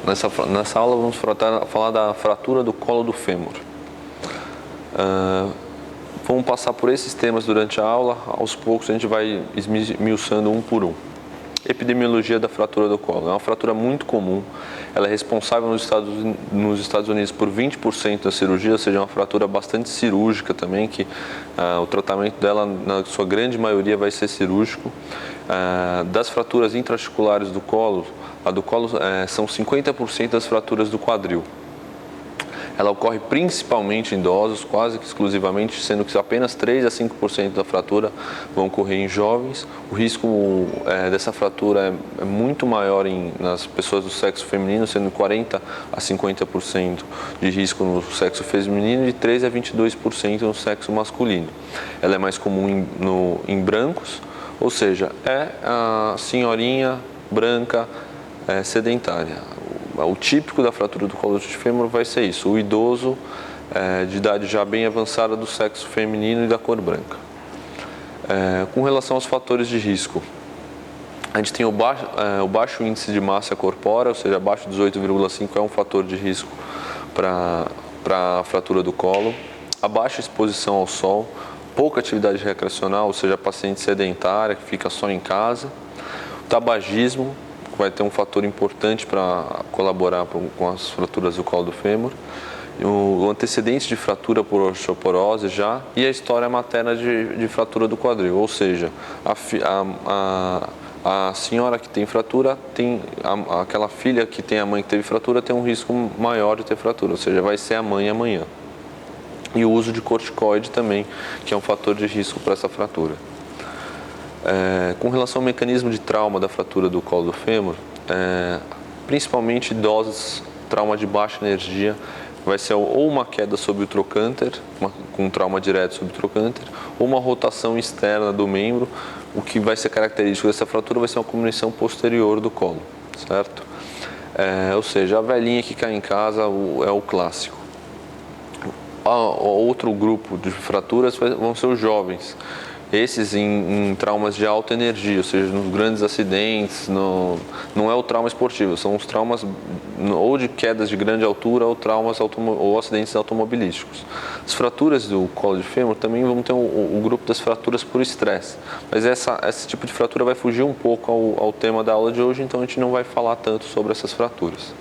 Nessa aula vamos falar da fratura do colo do fêmur. Vamos passar por esses temas durante a aula, aos poucos a gente vai esmiuçando um por um. Epidemiologia da fratura do colo. É uma fratura muito comum, ela é responsável nos Estados Unidos por 20% da cirurgia, ou seja, é uma fratura bastante cirúrgica também, que o tratamento dela, na sua grande maioria, vai ser cirúrgico. Das fraturas intraarticulares do colo, a do colo são 50% das fraturas do quadril. Ela ocorre principalmente em idosos, quase que exclusivamente, sendo que apenas 3 a 5% da fratura vão ocorrer em jovens. O risco dessa fratura é muito maior nas pessoas do sexo feminino, sendo 40 a 50% de risco no sexo feminino e de 13 a 22% no sexo masculino. Ela é mais comum em brancos, ou seja, é a senhorinha branca sedentária. O típico da fratura do colo de fêmur vai ser isso, o idoso de idade já bem avançada do sexo feminino e da cor branca. Com relação aos fatores de risco, a gente tem o baixo índice de massa corpórea, ou seja, abaixo de 18,5 é um fator de risco para a fratura do colo. A baixa exposição ao sol, pouca atividade recreacional, ou seja, paciente sedentária que fica só em casa. O tabagismo vai ter um fator importante para colaborar com as fraturas do colo do fêmur. O antecedente de fratura por osteoporose já e a história materna de fratura do quadril, ou seja, a senhora que tem fratura, aquela filha que tem a mãe que teve fratura tem um risco maior de ter fratura, ou seja, vai ser a mãe amanhã. E o uso de corticoide também, que é um fator de risco para essa fratura. Com relação ao mecanismo de trauma da fratura do colo do fêmur, principalmente idosos, trauma de baixa energia, vai ser ou uma queda sobre o trocânter, com trauma direto sobre o trocânter, ou uma rotação externa do membro. O que vai ser característico dessa fratura vai ser uma comunicação posterior do colo, certo? Ou seja, a velhinha que cai em casa é o clássico. Outro grupo de fraturas vão ser os jovens. Esses em traumas de alta energia, ou seja, nos grandes acidentes, não é o trauma esportivo, são os traumas ou de quedas de grande altura ou ou acidentes automobilísticos. As fraturas do colo de fêmur também vão ter o grupo das fraturas por estresse, mas esse tipo de fratura vai fugir um pouco ao tema da aula de hoje, então a gente não vai falar tanto sobre essas fraturas.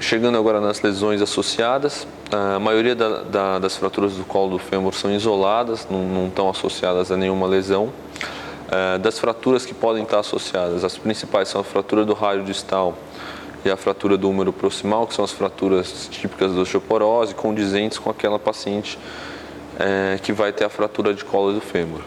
Chegando agora nas lesões associadas, a maioria das fraturas do colo do fêmur são isoladas, não estão associadas a nenhuma lesão. Das fraturas que podem estar associadas, as principais são a fratura do raio distal e a fratura do húmero proximal, que são as fraturas típicas da osteoporose, condizentes com aquela paciente que vai ter a fratura de colo do fêmur.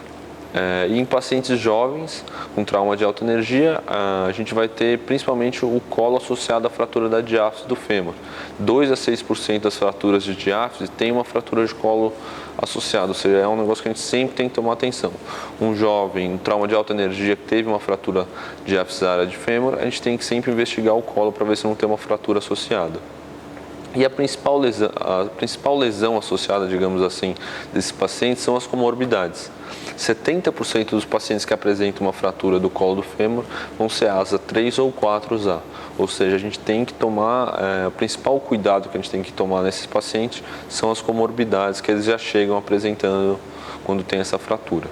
E em pacientes jovens com trauma de alta energia, a gente vai ter principalmente o colo associado à fratura da diáfise do fêmur. 2 a 6% das fraturas de diáfise tem uma fratura de colo associada, ou seja, é um negócio que a gente sempre tem que tomar atenção. Um jovem, um trauma de alta energia que teve uma fratura diáfisária de fêmur, a gente tem que sempre investigar o colo para ver se não tem uma fratura associada. E a principal lesão associada, digamos assim, desses pacientes são as comorbidades. 70% dos pacientes que apresentam uma fratura do colo do fêmur vão ser asa 3 ou 4A. Ou seja, a gente tem que tomar, o principal cuidado que a gente tem que tomar nesses pacientes são as comorbidades que eles já chegam apresentando quando tem essa fratura.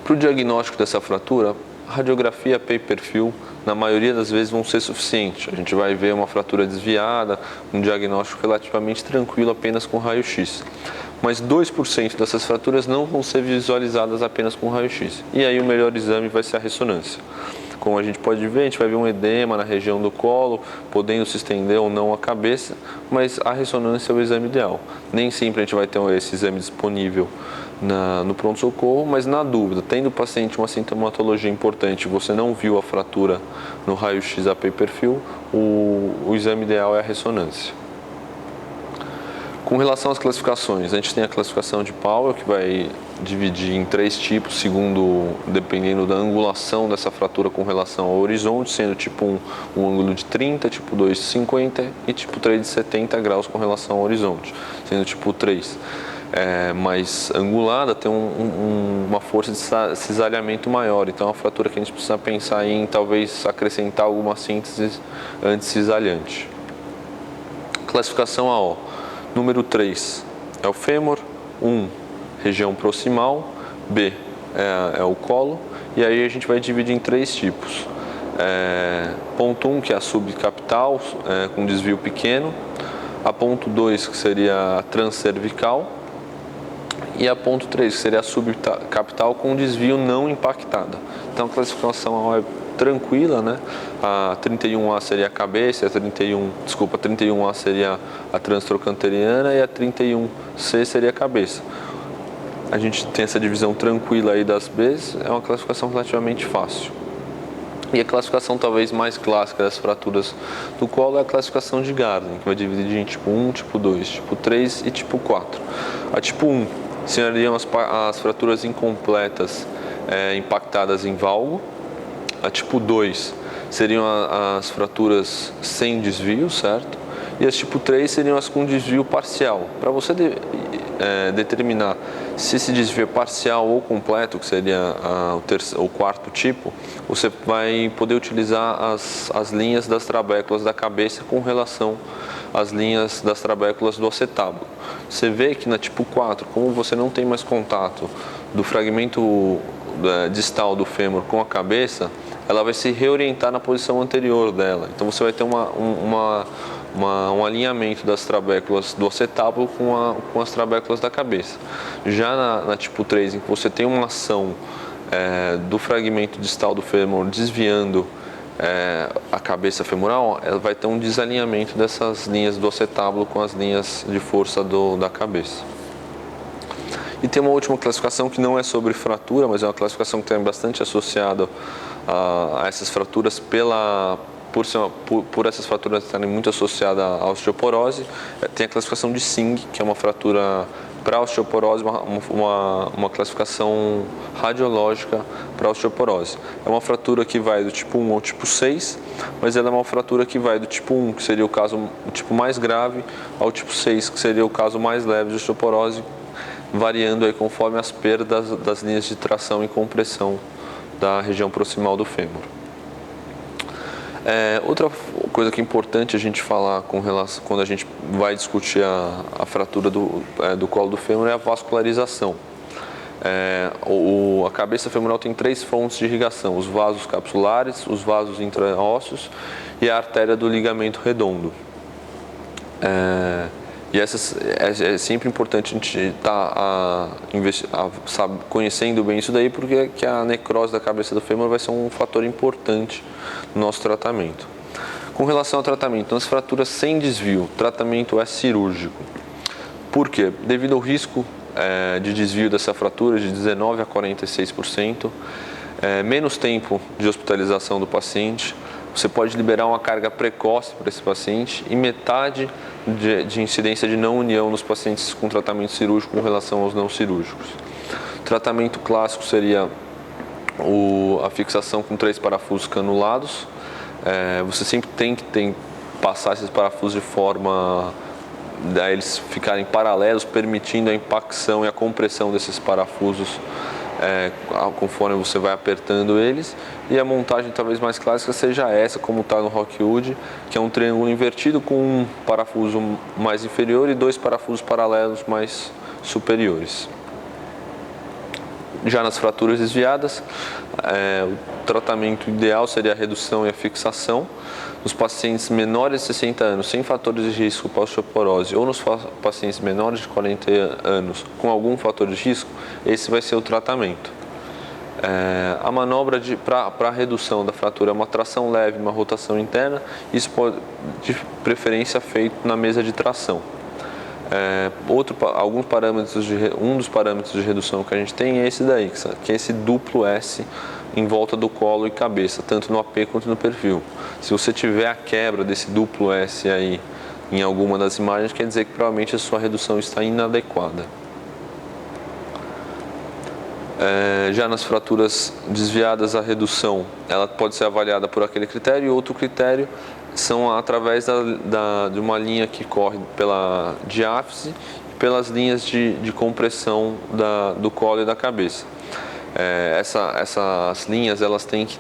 Para o diagnóstico dessa fratura, radiografia pay-per-view, na maioria das vezes, vão ser suficientes. A gente vai ver uma fratura desviada, um diagnóstico relativamente tranquilo apenas com raio-x. Mas 2% dessas fraturas não vão ser visualizadas apenas com raio-x. E aí o melhor exame vai ser a ressonância. Como a gente pode ver, a gente vai ver um edema na região do colo, podendo se estender ou não a cabeça, mas a ressonância é o exame ideal. Nem sempre a gente vai ter esse exame disponível no pronto-socorro, mas na dúvida, tendo o paciente uma sintomatologia importante, você não viu a fratura no raio-x a pay-per-view, o exame ideal é a ressonância. Com relação às classificações, a gente tem a classificação de Powell, que vai dividir em 3 tipos, dependendo da angulação dessa fratura com relação ao horizonte, sendo tipo 1 um ângulo de 30, tipo 2 de 50 e tipo 3 de 70 graus com relação ao horizonte, sendo tipo 3 mais angulada, tem uma força de cisalhamento maior. Então, é uma fratura que a gente precisa pensar em talvez acrescentar alguma síntese anti-cisalhante. Classificação AO. Número 3 é o fêmur, 1, região proximal, B é o colo, e aí a gente vai dividir em 3 tipos. Ponto 1, que é a subcapital, com desvio pequeno, a ponto 2, que seria a transcervical, e a ponto 3, que seria a subcapital com desvio não impactada. Então a classificação é tranquila, né? A 31A seria a cabeça, a 31A seria a transtrocanteriana e a 31C seria a cabeça. A gente tem essa divisão tranquila aí das Bs, é uma classificação relativamente fácil. E a classificação talvez mais clássica das fraturas do colo é a classificação de Gardner, que vai dividir em tipo 1, tipo 2, tipo 3 e tipo 4. A tipo 1 seriam as fraturas incompletas impactadas em valgo. A tipo 2 seriam as fraturas sem desvio, certo? E as tipo 3 seriam as com desvio parcial. Para você determinar se esse desvio é parcial ou completo, que seria o quarto tipo, você vai poder utilizar as linhas das trabéculas da cabeça com relação às linhas das trabéculas do acetábulo. Você vê que na tipo 4, como você não tem mais contato do fragmento distal do fêmur com a cabeça, ela vai se reorientar na posição anterior dela. Então você vai ter um alinhamento das trabéculas do acetábulo com as trabéculas da cabeça. Já na tipo 3, em que você tem uma ação do fragmento distal do fêmur desviando a cabeça femoral, ela vai ter um desalinhamento dessas linhas do acetábulo com as linhas de força da cabeça. E tem uma última classificação que não é sobre fratura, mas é uma classificação que tem bastante associada a essas fraturas por essas fraturas estarem muito associadas à osteoporose. Tem a classificação de Singh, que é uma fratura para osteoporose, uma classificação radiológica para osteoporose. É uma fratura que vai do tipo 1 ao tipo 6, mas ela é uma fratura que vai do tipo 1, que seria o tipo mais grave, ao tipo 6, que seria o caso mais leve de osteoporose, variando aí conforme as perdas das linhas de tração e compressão da região proximal do fêmur. Outra coisa que é importante a gente falar com relação, quando a gente vai discutir a fratura do colo do fêmur é a vascularização. A cabeça femoral tem 3 fontes de irrigação: os vasos capsulares, os vasos intraósseos e a artéria do ligamento redondo. E é sempre importante a gente estar conhecendo bem isso daí, porque a necrose da cabeça do fêmur vai ser um fator importante no nosso tratamento. Com relação ao tratamento, nas fraturas sem desvio, o tratamento é cirúrgico. Por quê? Devido ao risco de desvio dessa fratura de 19% a 46%, menos tempo de hospitalização do paciente, você pode liberar uma carga precoce para esse paciente e metade de incidência de não união nos pacientes com tratamento cirúrgico com relação aos não cirúrgicos. O tratamento clássico seria a fixação com 3 parafusos canulados. Você sempre tem que passar esses parafusos de forma a eles ficarem paralelos, permitindo a impacção e a compressão desses parafusos conforme você vai apertando eles. E a montagem talvez mais clássica seja essa, como está no Rockwood, que é um triângulo invertido com um parafuso mais inferior e 2 parafusos paralelos mais superiores. Já nas fraturas desviadas, o tratamento ideal seria a redução e a fixação. Nos pacientes menores de 60 anos, sem fatores de risco para osteoporose, ou nos pacientes menores de 40 anos com algum fator de risco, esse vai ser o tratamento. A manobra para a redução da fratura é uma tração leve, uma rotação interna. Isso pode, de preferência, feito na mesa de tração. Um dos parâmetros de redução que a gente tem é esse daí, que é esse duplo S em volta do colo e cabeça, tanto no AP quanto no perfil. Se você tiver a quebra desse duplo S aí em alguma das imagens, quer dizer que provavelmente a sua redução está inadequada. Já nas fraturas desviadas, a redução ela pode ser avaliada por aquele critério, e outro critério são através de uma linha que corre pela diáfise e pelas linhas de compressão do colo e da cabeça. Essas linhas, elas têm que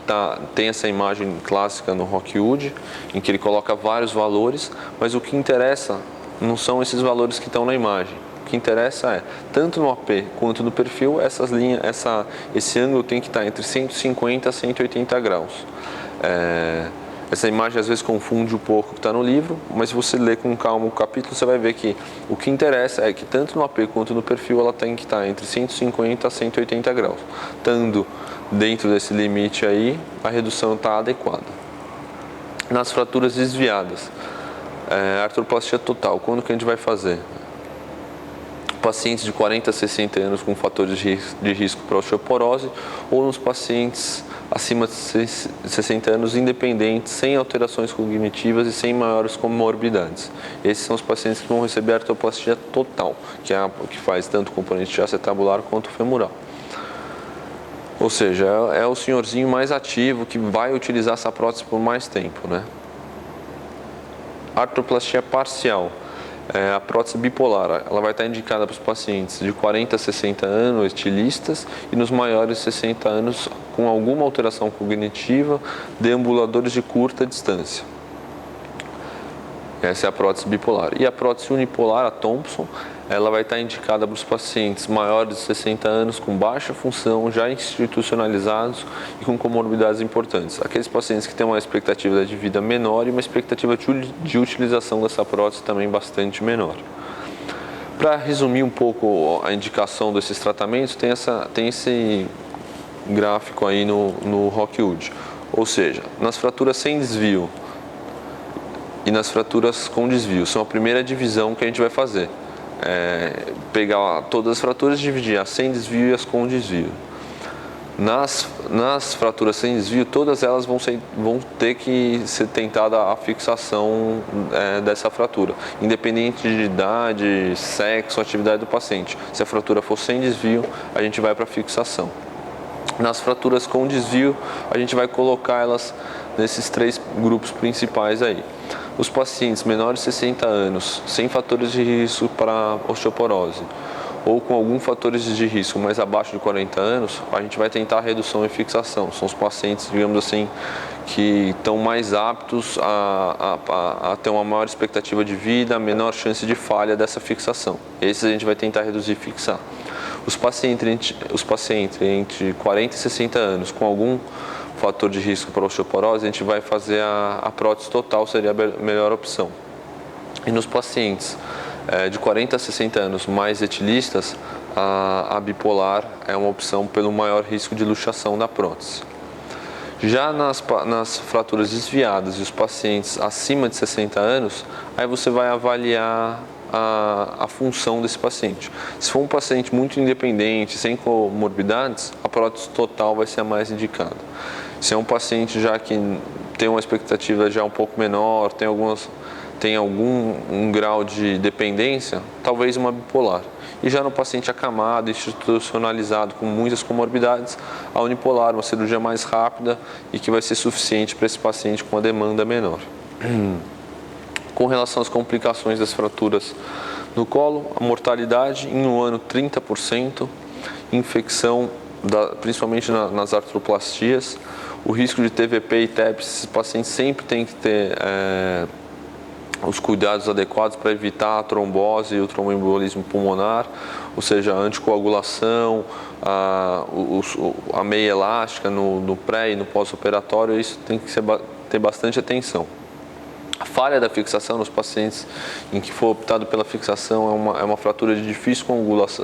tem essa imagem clássica no Rockwood, em que ele coloca vários valores, mas o que interessa não são esses valores que estão na imagem. O que interessa é, tanto no AP quanto no perfil, essas linhas, esse ângulo tem que estar entre 150 a 180 graus. Essa imagem às vezes confunde um pouco o que está no livro, mas se você ler com calma o capítulo, você vai ver que o que interessa é que tanto no AP quanto no perfil ela tem que estar entre 150 a 180 graus. Estando dentro desse limite aí, a redução está adequada. Nas fraturas desviadas, artroplastia total, quando que a gente vai fazer? Pacientes de 40 a 60 anos com fatores de risco para osteoporose ou nos pacientes acima de 60 anos independentes, sem alterações cognitivas e sem maiores comorbidades. Esses são os pacientes que vão receber artroplastia total, que é a que faz tanto o componente acetabular quanto o femoral. Ou seja, é o senhorzinho mais ativo que vai utilizar essa prótese por mais tempo, né? Artroplastia parcial. A prótese bipolar, ela vai estar indicada para os pacientes de 40 a 60 anos, estilistas, e nos maiores de 60 anos com alguma alteração cognitiva, deambuladores de curta distância. Essa é a prótese bipolar. E a prótese unipolar, a Thompson, ela vai estar indicada para os pacientes maiores de 60 anos com baixa função, já institucionalizados e com comorbidades importantes. Aqueles pacientes que têm uma expectativa de vida menor e uma expectativa de utilização dessa prótese também bastante menor. Para resumir um pouco a indicação desses tratamentos, tem esse gráfico aí no Rockwood. Ou seja, nas fraturas sem desvio e nas fraturas com desvio, são a primeira divisão que a gente vai fazer. Pegar todas as fraturas e dividir as sem desvio e as com desvio. Nas fraturas sem desvio, todas elas vão ter que ser tentada a fixação dessa fratura, independente de idade, sexo, atividade do paciente. Se a fratura for sem desvio, a gente vai para a fixação. Nas fraturas com desvio, a gente vai colocar elas nesses três grupos principais aí. Os pacientes menores de 60 anos, sem fatores de risco para osteoporose, ou com alguns fatores de risco mais abaixo de 40 anos, a gente vai tentar a redução e fixação. São os pacientes, digamos assim, que estão mais aptos a ter uma maior expectativa de vida, menor chance de falha dessa fixação. Esses a gente vai tentar reduzir e fixar. Os pacientes entre 40 e 60 anos com algum fator de risco para osteoporose, a gente vai fazer a prótese total, seria a melhor opção. E nos pacientes de 40 a 60 anos mais etilistas, a bipolar é uma opção pelo maior risco de luxação da prótese. Já nas fraturas desviadas e os pacientes acima de 60 anos, aí você vai avaliar a função desse paciente. Se for um paciente muito independente, sem comorbidades, a prótese total vai ser a mais indicada. Se é um paciente já que tem uma expectativa já um pouco menor, tem algum grau de dependência, talvez uma bipolar. E já no paciente acamado, institucionalizado, com muitas comorbidades, a unipolar, uma cirurgia mais rápida e que vai ser suficiente para esse paciente com uma demanda menor. Com relação às complicações das fraturas no colo, a mortalidade em um ano 30%, infecção, principalmente nas artroplastias, o risco de TVP e TEPS, esses pacientes sempre têm que ter os cuidados adequados para evitar a trombose e o tromboembolismo pulmonar, ou seja, a anticoagulação, a meia elástica no pré e no pós-operatório, isso tem que ter bastante atenção. A falha da fixação nos pacientes em que for optado pela fixação é uma fratura de difícil coagulação,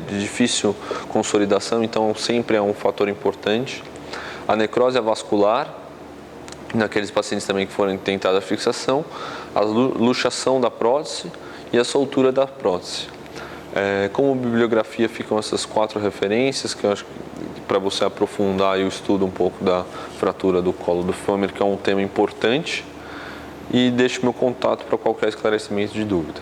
de difícil consolidação, então sempre é um fator importante. A necrose vascular, naqueles pacientes também que forem tentada a fixação, a luxação da prótese e a soltura da prótese. Como bibliografia ficam essas 4 referências, que eu acho que para você aprofundar o estudo um pouco da fratura do colo do fêmur, que é um tema importante, e deixo meu contato para qualquer esclarecimento de dúvida.